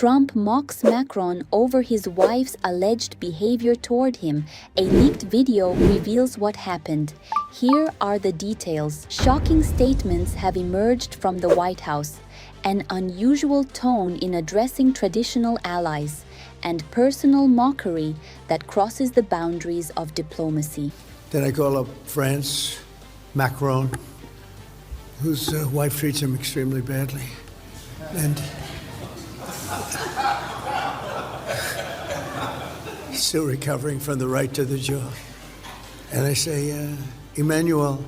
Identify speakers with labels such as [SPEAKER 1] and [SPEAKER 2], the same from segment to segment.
[SPEAKER 1] Trump mocks Macron over his wife's alleged behavior toward him. A leaked video reveals what happened. Here are the details. Shocking statements have emerged from the White House, an unusual tone in addressing traditional allies, and personal mockery that crosses the boundaries of diplomacy.
[SPEAKER 2] Then I call up France, Macron, whose wife treats him extremely badly, and he's still recovering from the right to the jaw. And I say, Emmanuel,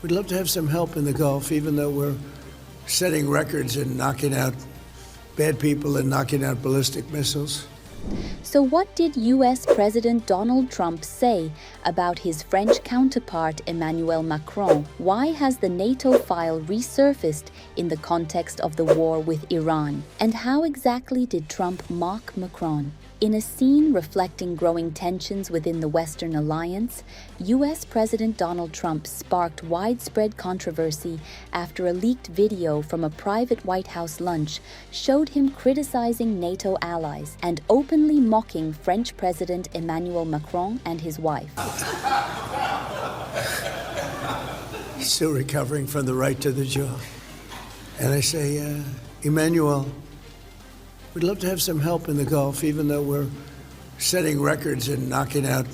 [SPEAKER 2] we'd love to have some help in the Gulf, even though we're setting records and knocking out bad people and knocking out ballistic missiles.
[SPEAKER 1] So what did U.S. President Donald Trump say about his French counterpart Emmanuel Macron? Why has the NATO file resurfaced in the context of the war with Iran? And how exactly did Trump mock Macron? In a scene reflecting growing tensions within the Western alliance, U.S. President Donald Trump sparked widespread controversy after a leaked video from a private White House lunch showed him criticizing NATO allies and openly mocking French President Emmanuel Macron and his wife.
[SPEAKER 2] He's still recovering from the right to the jaw. And I say, Emmanuel, we'd love to have some help in the Gulf, even though we're setting records and knocking out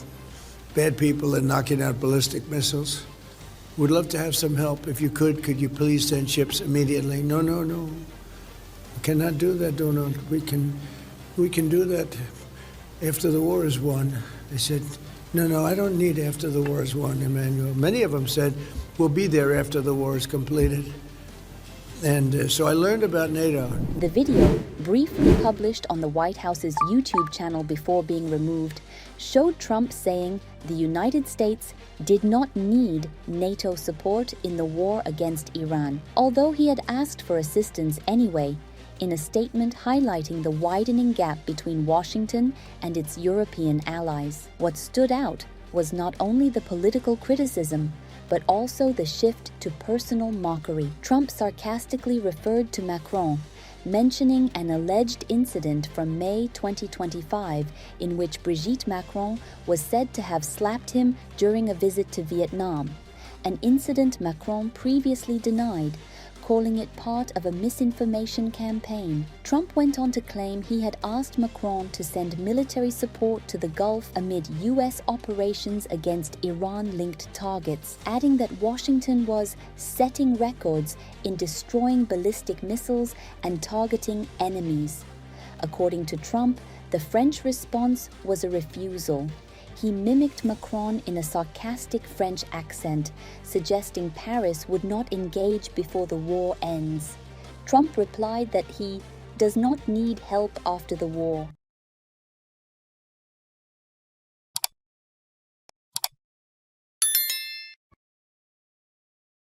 [SPEAKER 2] bad people and knocking out ballistic missiles. We'd love to have some help. If you could you please send ships immediately? No. We cannot do that, Donald. We can do that after the war is won. They said, no, I don't need after the war is won, Emmanuel. Many of them said, we'll be there after the war is completed. And so I learned about NATO.
[SPEAKER 1] The video, briefly published on the White House's YouTube channel before being removed, showed Trump saying the United States did not need NATO support in the war against Iran, although he had asked for assistance anyway, in a statement highlighting the widening gap between Washington and its European allies. What stood out was not only the political criticism, but also the shift to personal mockery. Trump sarcastically referred to Macron, mentioning an alleged incident from May 2025 in which Brigitte Macron was said to have slapped him during a visit to Vietnam, an incident Macron previously denied, calling it part of a misinformation campaign. Trump went on to claim he had asked Macron to send military support to the Gulf amid U.S. operations against Iran-linked targets, adding that Washington was setting records in destroying ballistic missiles and targeting enemies. According to Trump, the French response was a refusal. He mimicked Macron in a sarcastic French accent, suggesting Paris would not engage before the war ends. Trump replied that he does not need help after the war.